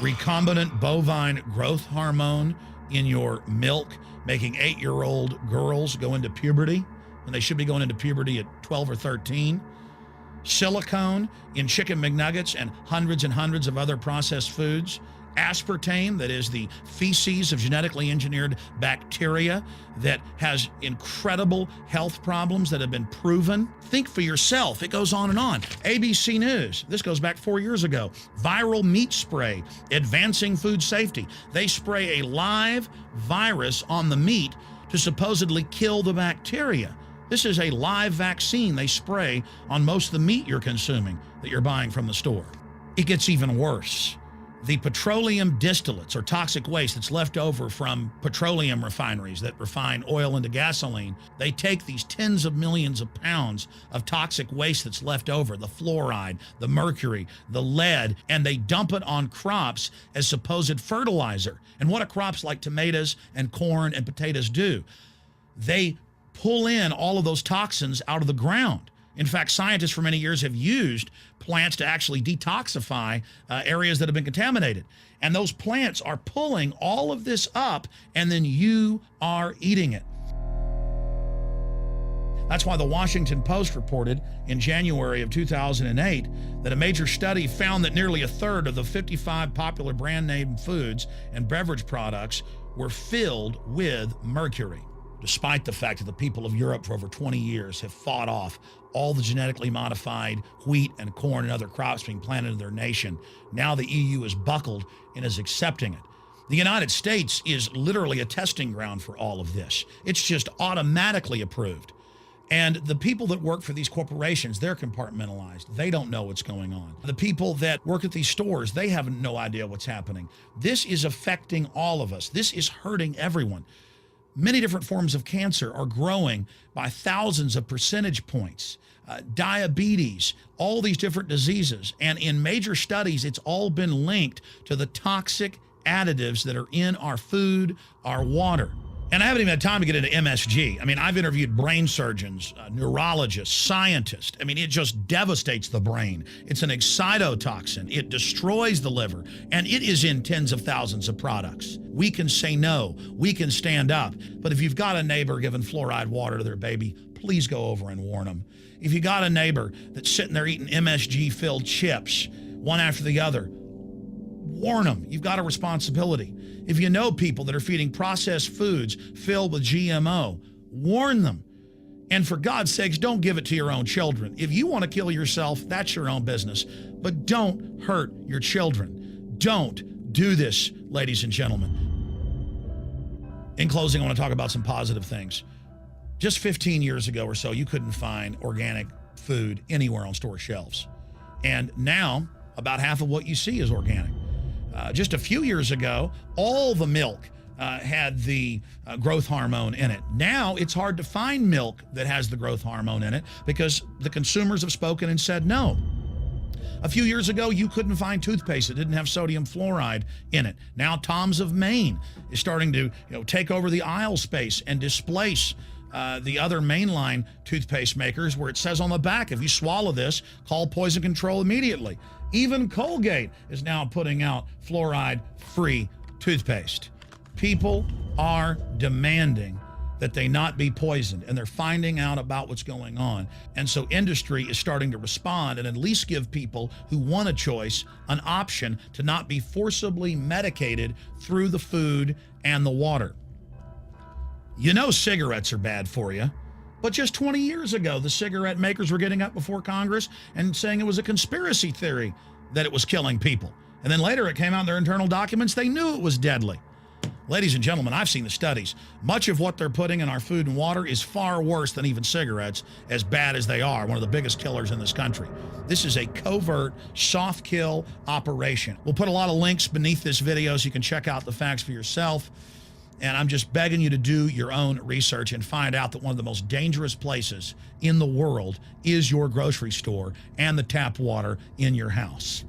recombinant bovine growth hormone in your milk, making 8-year-old girls go into puberty when they should be going into puberty at 12 or 13. Silicone in chicken McNuggets and hundreds of other processed foods. Aspartame, that is the feces of genetically engineered bacteria that has incredible health problems that have been proven. Think for yourself. It goes on and on. ABC News, this goes back 4 years ago. Viral meat spray, advancing food safety. They spray a live virus on the meat to supposedly kill the bacteria. This is a live vaccine they spray on most of the meat you're consuming that you're buying from the store. It gets even worse. The petroleum distillates, or toxic waste that's left over from petroleum refineries that refine oil into gasoline, they take these tens of millions of pounds of toxic waste that's left over, the fluoride, the mercury, the lead, and they dump it on crops as supposed fertilizer. And what do crops like tomatoes and corn and potatoes do? They pull in all of those toxins out of the ground. In fact, scientists for many years have used plants to actually detoxify areas that have been contaminated. And those plants are pulling all of this up, and then you are eating it. That's why the Washington Post reported in January of 2008 that a major study found that nearly a third of the 55 popular brand name foods and beverage products were filled with mercury. Despite the fact that the people of Europe for over 20 years have fought off all the genetically modified wheat and corn and other crops being planted in their nation, now the EU is buckled and is accepting it. The United States is literally a testing ground for all of this. It's just automatically approved. And the people that work for these corporations, they're compartmentalized. They don't know what's going on. The people that work at these stores, they have no idea what's happening. This is affecting all of us. This is hurting everyone. Many different forms of cancer are growing by thousands of percentage points. Diabetes, all these different diseases. And in major studies, it's all been linked to the toxic additives that are in our food, our water. And I haven't even had time to get into MSG. I mean, I've interviewed brain surgeons, neurologists, scientists. I mean, it just devastates the brain. It's an excitotoxin. It destroys the liver, and it is in tens of thousands of products. We can say no. We can stand up. But if you've got a neighbor giving fluoride water to their baby, please go over and warn them. If you got a neighbor that's sitting there eating MSG-filled chips, one after the other, warn them. You've got a responsibility. If you know people that are feeding processed foods filled with GMO, warn them. And for God's sakes, don't give it to your own children. If you want to kill yourself, that's your own business. But don't hurt your children. Don't do this, ladies and gentlemen. In closing, I want to talk about some positive things. Just 15 years ago or so, you couldn't find organic food anywhere on store shelves. And now, about half of what you see is organic. Just a few years ago, all the milk had the growth hormone in it. Now it's hard to find milk that has the growth hormone in it because the consumers have spoken and said no. A few years ago, you couldn't find toothpaste that didn't have sodium fluoride in it. Now Tom's of Maine is starting to take over the aisle space and displace the other mainline toothpaste makers, where it says on the back, if you swallow this, call poison control immediately. Even Colgate is now putting out fluoride-free toothpaste. People are demanding that they not be poisoned, and they're finding out about what's going on. And so industry is starting to respond and at least give people who want a choice an option to not be forcibly medicated through the food and the water. You know cigarettes are bad for you, but just 20 years ago, the cigarette makers were getting up before Congress and saying it was a conspiracy theory that it was killing people. And then later it came out in their internal documents, they knew it was deadly. Ladies and gentlemen, I've seen the studies. Much of what they're putting in our food and water is far worse than even cigarettes, as bad as they are, one of the biggest killers in this country. This is a covert, soft kill operation. We'll put a lot of links beneath this video so you can check out the facts for yourself. And I'm just begging you to do your own research and find out that one of the most dangerous places in the world is your grocery store and the tap water in your house.